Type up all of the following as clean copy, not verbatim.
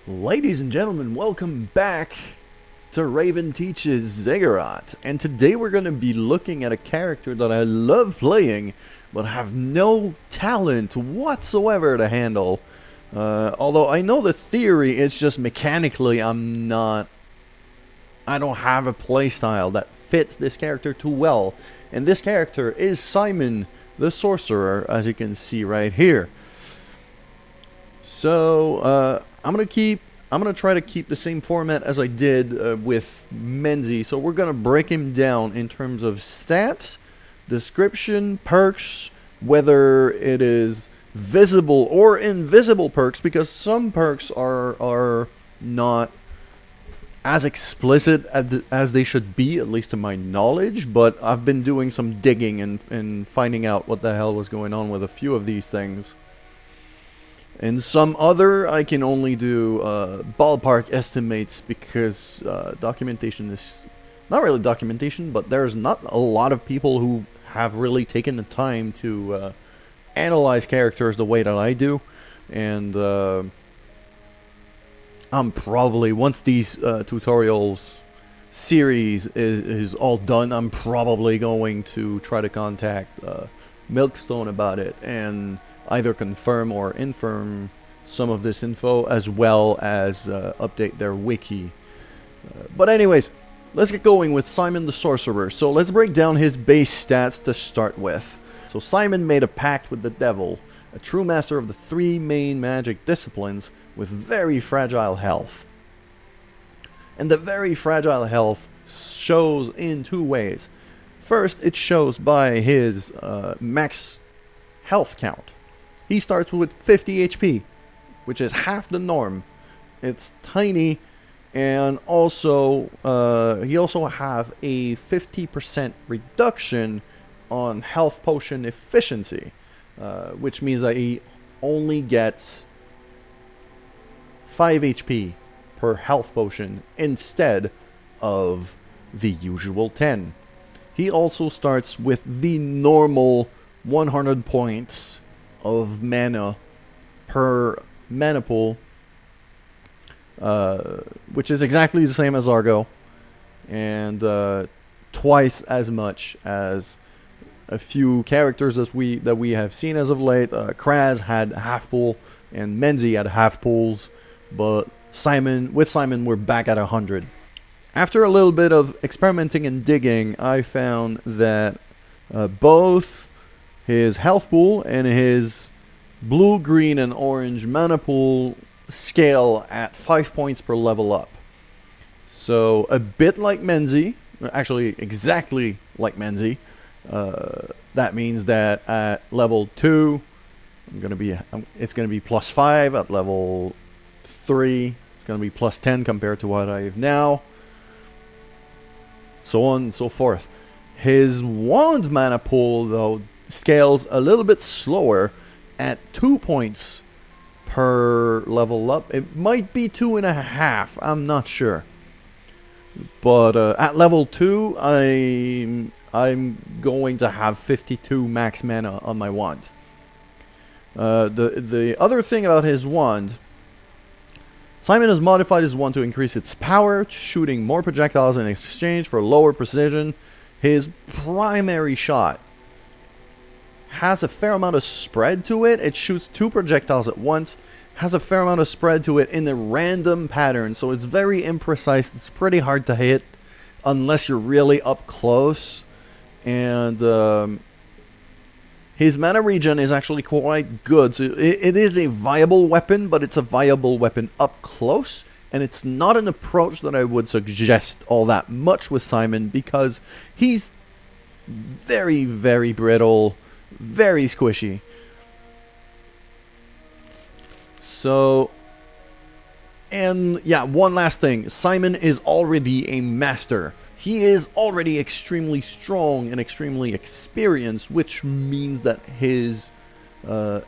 Ladies and gentlemen, welcome back to Raven Teaches Ziggurat. And today we're going to be looking at a character that I love playing, but have no talent whatsoever to handle. Although I know the theory, it's just mechanically I don't have a playstyle that fits this character too well. And this character is Simon the Sorcerer, as you can see right here. So, I'm gonna try to keep the same format as I did with Menzi. So we're gonna break him down in terms of stats, description, perks, whether it is visible or invisible perks, because some perks are not as explicit as they should be, at least to my knowledge. But I've been doing some digging and finding out what the hell was going on with a few of these things. And some other, I can only do ballpark estimates because documentation is not really documentation, but there's not a lot of people who have really taken the time to analyze characters the way that I do. And I'm probably, once these tutorials series is all done, I'm probably going to try to contact Milkstone about it and either confirm or infirm some of this info, as well as update their wiki. But anyways, let's get going with Simon the Sorcerer. So let's break down his base stats to start with. So Simon made a pact with the devil, a true master of the three main magic disciplines with very fragile health. And the very fragile health shows in two ways. First, it shows by his max health count. He starts with 50 HP, which is half the norm. It's tiny, and also he also have a 50% reduction on health potion efficiency, which means that he only gets 5 HP per health potion instead of the usual 10. He also starts with the normal 100 points of mana per mana pool, which is exactly the same as Argo, and twice as much as a few characters that we have seen as of late. Kraz had half pool and Menzi had half pools, but with Simon we're back at 100. After a little bit of experimenting and digging, I found that both his health pool and his blue, green, and orange mana pool scale at 5 points per level up. So a bit like Menzi, actually exactly like Menzi. That means that at level 2, it's gonna be plus 5. At level 3, it's gonna be plus 10 compared to what I have now. So on and so forth. His wand mana pool, though, scales a little bit slower at 2 points per level up. It might be 2.5, I'm not sure. But at level 2, I'm going to have 52 max mana on my wand. The other thing about his wand, Simon has modified his wand to increase its power, shooting more projectiles in exchange for lower precision. His primary shot has a fair amount of spread to it. It shoots 2 projectiles at once, has a fair amount of spread to it in a random pattern, so it's very imprecise. It's pretty hard to hit unless you're really up close. And his mana regen is actually quite good. So it is a viable weapon, but it's a viable weapon up close. And it's not an approach that I would suggest all that much with Simon, because he's very, very brittle, very squishy. So, and yeah, one last thing. Simon is already a master. He is already extremely strong and extremely experienced, which means that his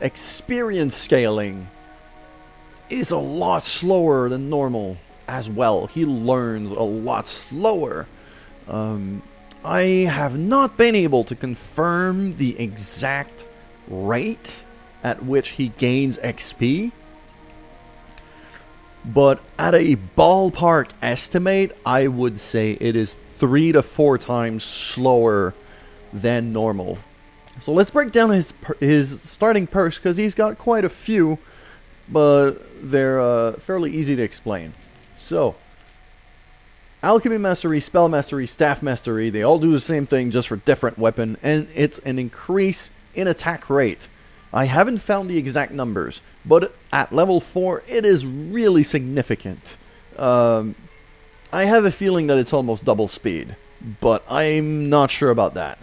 experience scaling is a lot slower than normal as well. He learns a lot slower. I have not been able to confirm the exact rate at which he gains XP, But at a ballpark estimate, I would say it is 3 to 4 times slower than normal. So let's break down his starting perks, because he's got quite a few, but they're fairly easy to explain. So, Alchemy Mastery, Spell Mastery, Staff Mastery, they all do the same thing, just for different weapon, and it's an increase in attack rate. I haven't found the exact numbers, but at level 4, it is really significant. I have a feeling that it's almost double speed, but I'm not sure about that.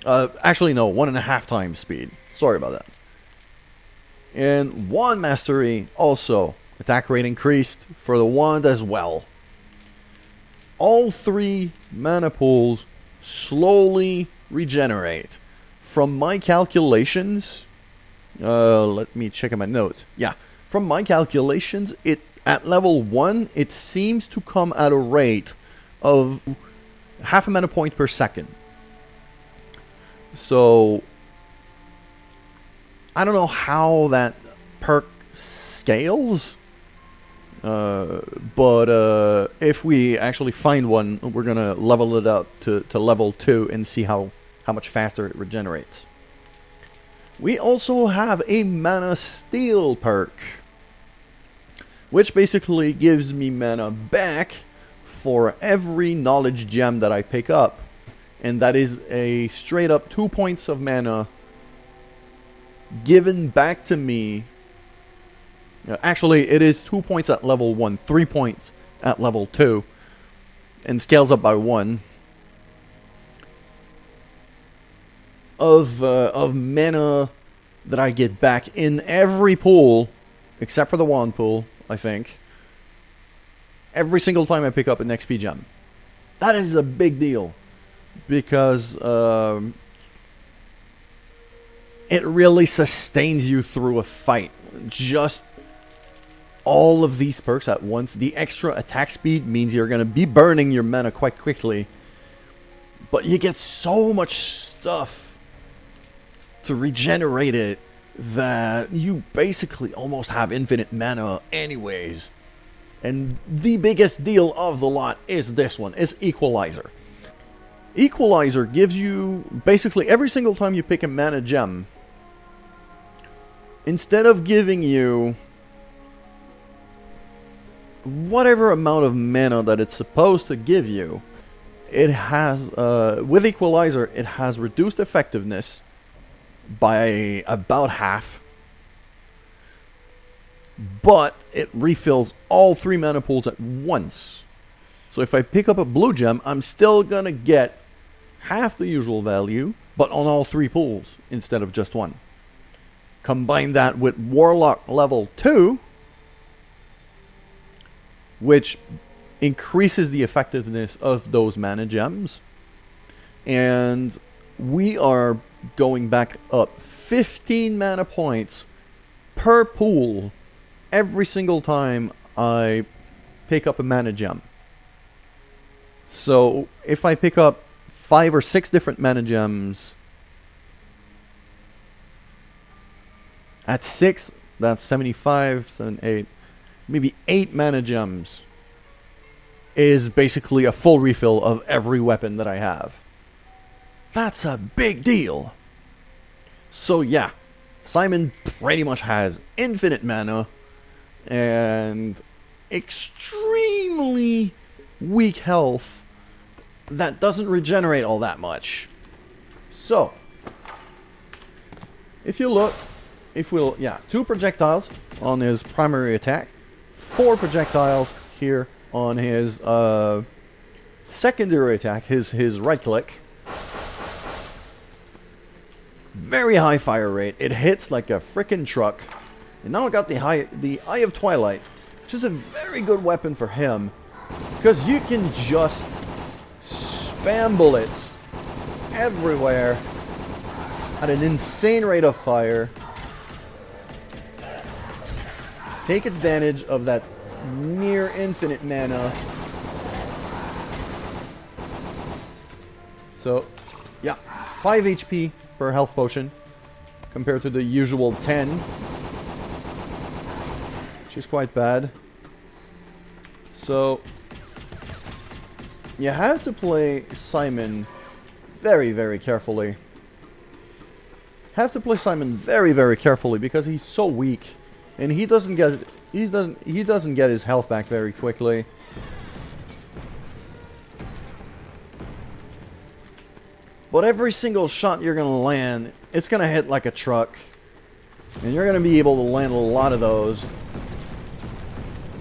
Actually, no, 1.5 times speed. Sorry about that. And Wand Mastery, also, attack rate increased for the wand as well. All 3 mana pools slowly regenerate. From my calculations, let me check in my notes. Yeah, from my calculations, at level 1, it seems to come at a rate of half a mana point per second. So, I don't know how that perk scales, but if we actually find one, we're going to level it up to level 2 and see how much faster it regenerates. We also have a Mana Steal perk, which basically gives me mana back for every knowledge gem that I pick up. And that is a straight up 2 points of mana given back to me. Actually, it is 2 points at level 1, 3 points at level 2, and scales up by 1 of mana that I get back in every pool, except for the wand pool, I think. Every single time I pick up an XP gem. That is a big deal, because it really sustains you through a fight. Just all of these perks at once. The extra attack speed means you're going to be burning your mana quite quickly, but you get so much stuff to regenerate it that you basically almost have infinite mana anyways. And the biggest deal of the lot is this one, is Equalizer. Equalizer gives you, basically every single time you pick a mana gem, instead of giving you whatever amount of mana that it's supposed to give you, it has, with Equalizer, it has reduced effectiveness by about half, but it refills all 3 mana pools at once. So if I pick up a blue gem, I'm still gonna get half the usual value, but on all 3 pools instead of just 1. Combine that with Warlock level 2, which increases the effectiveness of those mana gems, and we are going back up 15 mana points per pool every single time I pick up a mana gem. So if I pick up 5 or 6 different mana gems, at 6, that's 75, 7, 8, maybe 8 mana gems is basically a full refill of every weapon that I have. That's a big deal. So yeah, Simon pretty much has infinite mana and extremely weak health that doesn't regenerate all that much. So, if you look, yeah, 2 projectiles on his primary attack, 4 projectiles here on his secondary attack, his right click. Very high fire rate. It hits like a freaking truck. And now I got the Eye of Twilight, which is a very good weapon for him, because you can just spam bullets everywhere at an insane rate of fire. Take advantage of that near infinite mana. So, yeah, 5 HP per health potion compared to the usual 10. which is quite bad. So you have to play Simon very, very carefully. Have to play Simon very, very carefully because he's so weak, and he doesn't get his health back very quickly. But every single shot you're gonna land, it's gonna hit like a truck, and you're gonna be able to land a lot of those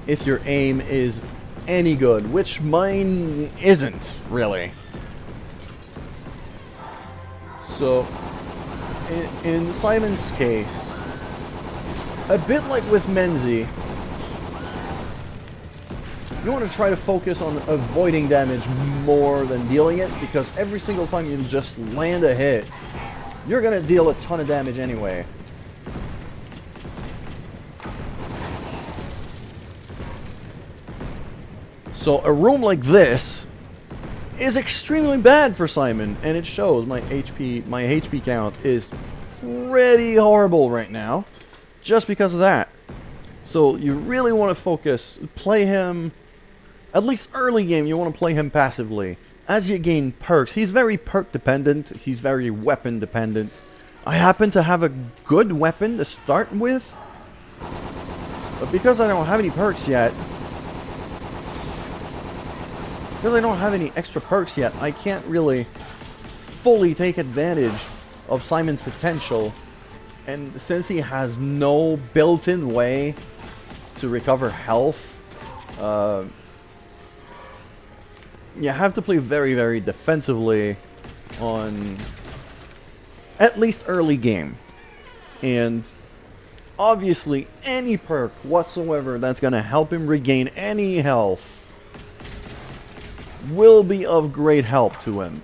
if your aim is any good, which mine isn't really. So in Simon's case, a bit like with Menzi, you want to try to focus on avoiding damage more than dealing it, because every single time you just land a hit, you're going to deal a ton of damage anyway. So a room like this is extremely bad for Simon, and it shows. My HP count is pretty horrible right now, just because of that. So you really want to focus, play him, at least early game, you want to play him passively. As you gain perks, he's very perk dependent, he's very weapon dependent. I happen to have a good weapon to start with, but because I don't have any perks yet, because I don't have any extra perks yet, I can't really fully take advantage of Simon's potential. And since he has no built-in way to recover health, you have to play very, very defensively on at least early game. And obviously, any perk whatsoever that's going to help him regain any health will be of great help to him.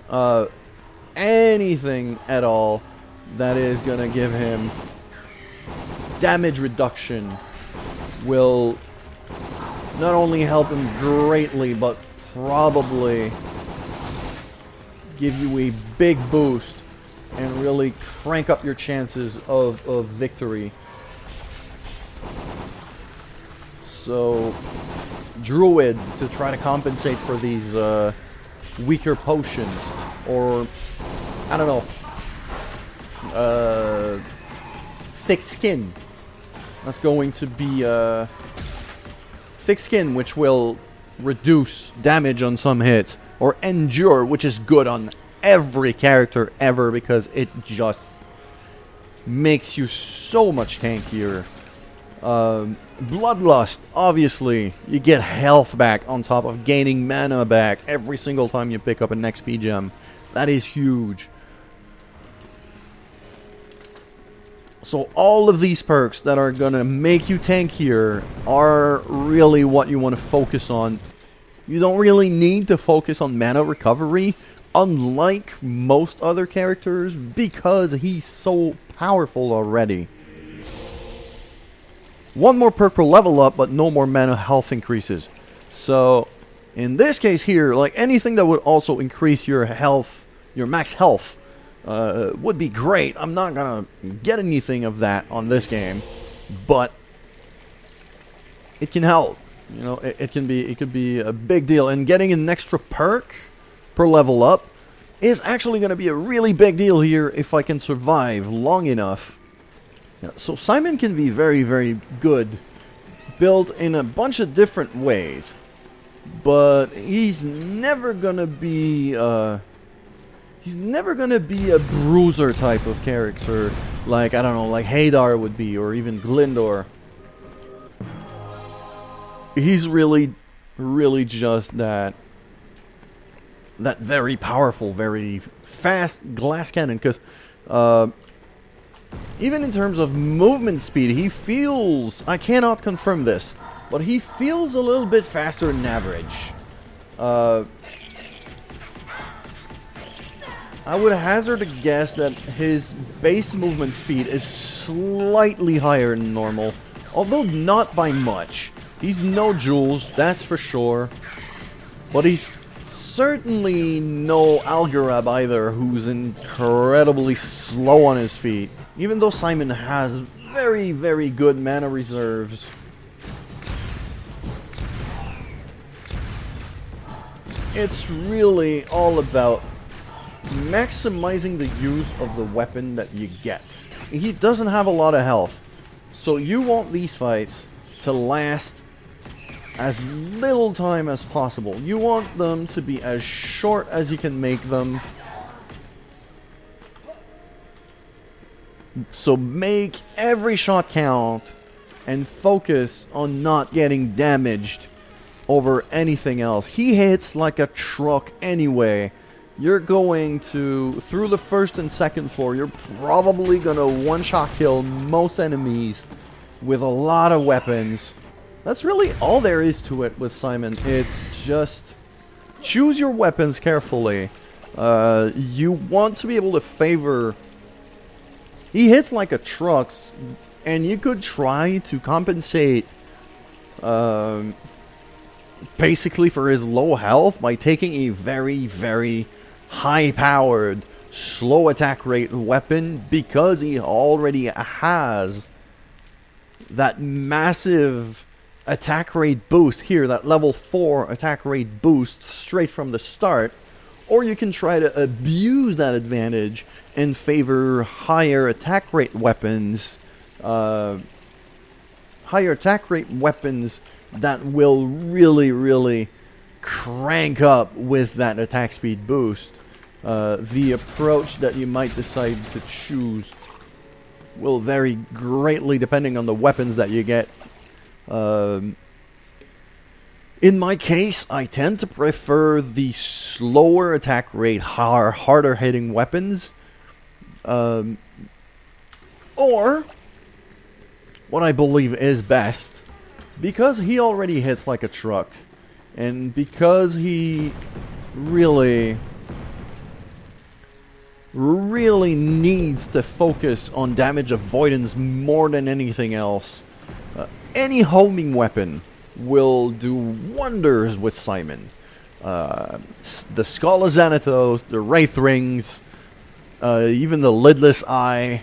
Anything at all that is going to give him damage reduction will not only help him greatly, but probably give you a big boost and really crank up your chances of victory. So Druid, to try to compensate for these weaker potions, or I don't know, thick skin. That's going to be thick skin, which will reduce damage on some hits, or endure, which is good on every character ever because it just makes you so much tankier. Bloodlust, obviously, you get health back on top of gaining mana back every single time you pick up an XP gem. That is huge. So all of these perks that are gonna make you tankier are really what you want to focus on. You don't really need to focus on mana recovery, unlike most other characters, because he's so powerful already. One more perk per level up, but no more mana health increases. So, in this case here, like anything that would also increase your health, your max health, would be great. I'm not gonna get anything of that on this game, but it can help. You know, it could be a big deal. And getting an extra perk per level up is actually going to be a really big deal here if I can survive long enough. Yeah, so Simon can be very, very good, built in a bunch of different ways, but he's never gonna be a bruiser type of character like, I don't know, like Hadar would be, or even Glindor. He's really, really just that very powerful, very fast glass cannon, because even in terms of movement speed, he feels, I cannot confirm this, but he feels a little bit faster than average. I would hazard a guess that his base movement speed is slightly higher than normal, although not by much. He's no Jules, that's for sure, but he's certainly no Algarab either, who's incredibly slow on his feet. Even though Simon has very, very good mana reserves, it's really all about maximizing the use of the weapon that you get. He doesn't have a lot of health, so you want these fights to last as little time as possible. You want them to be as short as you can make them. So make every shot count and focus on not getting damaged over anything else. He hits like a truck anyway. You're going to, through the first and second floor, you're probably going to one-shot kill most enemies with a lot of weapons. That's really all there is to it with Simon. It's just choose your weapons carefully. You want to be able to favor... He hits like a truck, and you could try to compensate basically for his low health by taking a very, very high-powered, slow attack rate weapon, because he already has that massive attack rate boost here, that level 4 attack rate boost straight from the start. Or you can try to abuse that advantage and favor higher attack rate weapons. Higher attack rate weapons that will really, really crank up with that attack speed boost. The approach that you might decide to choose will vary greatly depending on the weapons that you get. In my case, I tend to prefer the slower attack rate, harder hitting weapons. Or what I believe is best, because he already hits like a truck, and because he really needs to focus on damage avoidance more than anything else, any homing weapon will do wonders with Simon. The Skull of Xanathos, the Wraith Rings, even the Lidless Eye.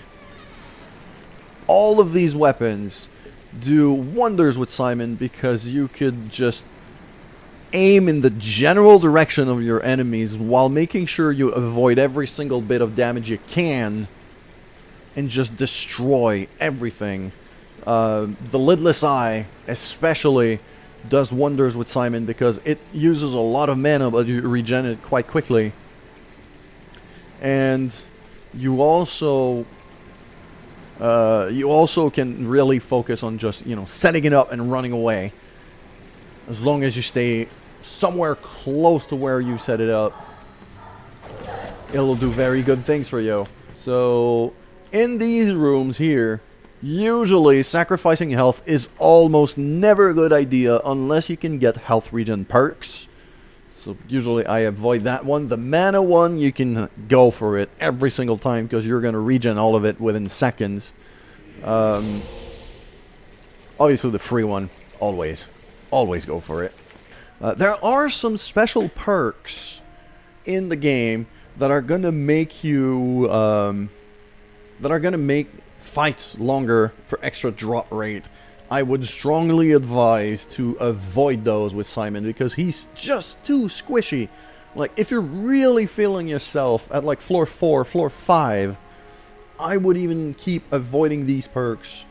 All of these weapons do wonders with Simon because you could just aim in the general direction of your enemies while making sure you avoid every single bit of damage you can and just destroy everything. The Lidless Eye especially does wonders with Simon because it uses a lot of mana, but you regen it quite quickly. And you also can really focus on just, setting it up and running away. As long as you stay somewhere close to where you set it up, it'll do very good things for you. So in these rooms here, usually sacrificing health is almost never a good idea unless you can get health regen perks. So usually I avoid that one. The mana one, you can go for it every single time because you're going to regen all of it within seconds. Obviously the free one, always go for it. There are some special perks in the game that are going to make you fights longer for extra drop rate. I would strongly advise to avoid those with Simon because he's just too squishy. Like, if you're really feeling yourself at like floor 4, floor 5, I would even keep avoiding these perks,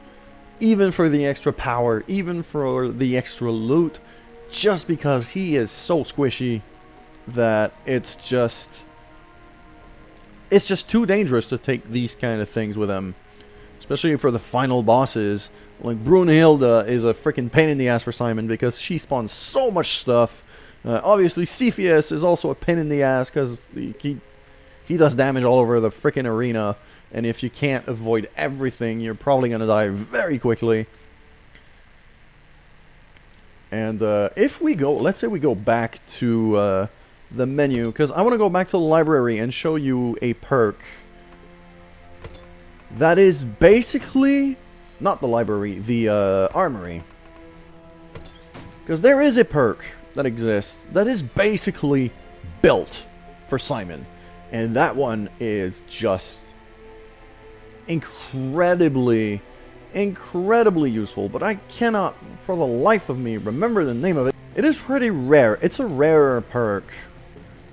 even for the extra power, even for the extra loot, just because he is so squishy that it's just too dangerous to take these kind of things with him. Especially for the final bosses. Like, Brunhilde is a freaking pain in the ass for Simon because she spawns so much stuff. Obviously, Cepheus is also a pain in the ass because he does damage all over the freaking arena. And if you can't avoid everything, you're probably going to die very quickly. And if we go, let's say we go back to the menu, because I want to go back to the library and show you a perk that is basically, not the library, the armory. Because there is a perk that exists that is basically built for Simon. And that one is just incredibly useful. But I cannot, for the life of me, remember the name of it. It is pretty rare. It's a rarer perk.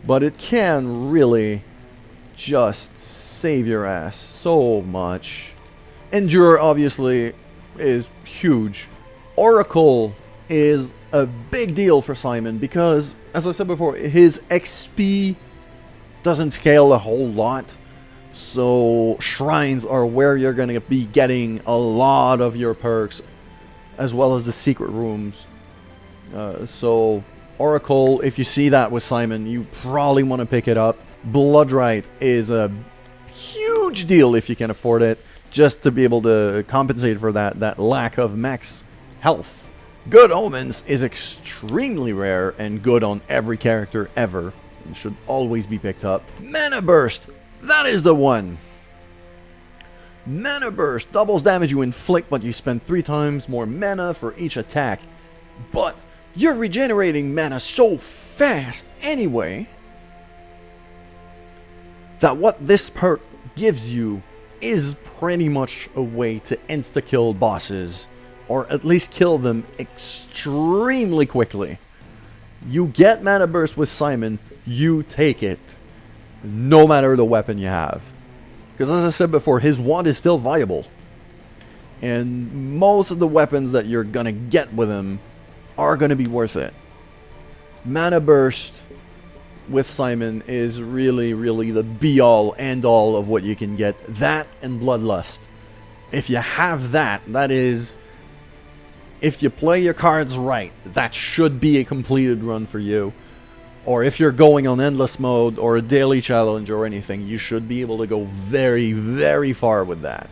but it can really just save your ass so much. Endure obviously is huge. Oracle is a big deal for Simon because, as I said before, his XP doesn't scale a whole lot. So shrines are where you're going to be getting a lot of your perks, as well as the secret rooms. So Oracle, if you see that with Simon, you probably want to pick it up. Bloodright is a huge deal if you can afford it, just to be able to compensate for that lack of max health. Good Omens is extremely rare and good on every character ever, and should always be picked up. Mana Burst, that is the one. Mana Burst doubles damage you inflict, but you spend 3 times more mana for each attack. But you're regenerating mana so fast anyway that what this perk gives you is pretty much a way to insta-kill bosses, or at least kill them extremely quickly. You get Mana Burst with Simon, you take it, no matter the weapon you have. Because as I said before, his wand is still viable. And most of the weapons that you're gonna get with him are gonna be worth it. Mana Burst with Simon is really, really the be-all, end-all of what you can get. That and Bloodlust. If you have that, that is... if you play your cards right, that should be a completed run for you. Or if you're going on endless mode or a daily challenge or anything, you should be able to go very, very far with that.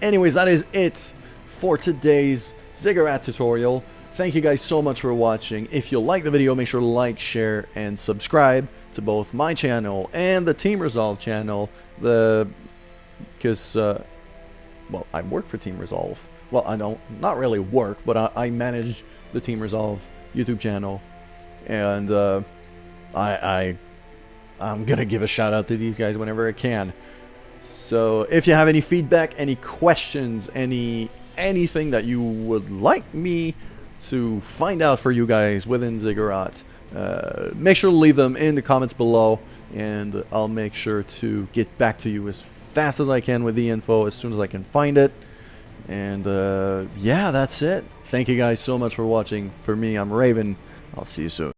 Anyways, that is it for today's Ziggurat tutorial. Thank you guys so much for watching. If you like the video, make sure to like, share, and subscribe to both my channel and the Team Resolve channel. Because, well, I work for Team Resolve. Well, I don't, not really work, but I manage the Team Resolve YouTube channel. And I'm gonna give a shout out to these guys whenever I can. So if you have any feedback, any questions, anything that you would like me to find out for you guys within Ziggurat, make sure to leave them in the comments below, and I'll make sure to get back to you as fast as I can with the info as soon as I can find it. And yeah, that's it. Thank you guys so much for watching. For me, I'm Raven. I'll see you soon.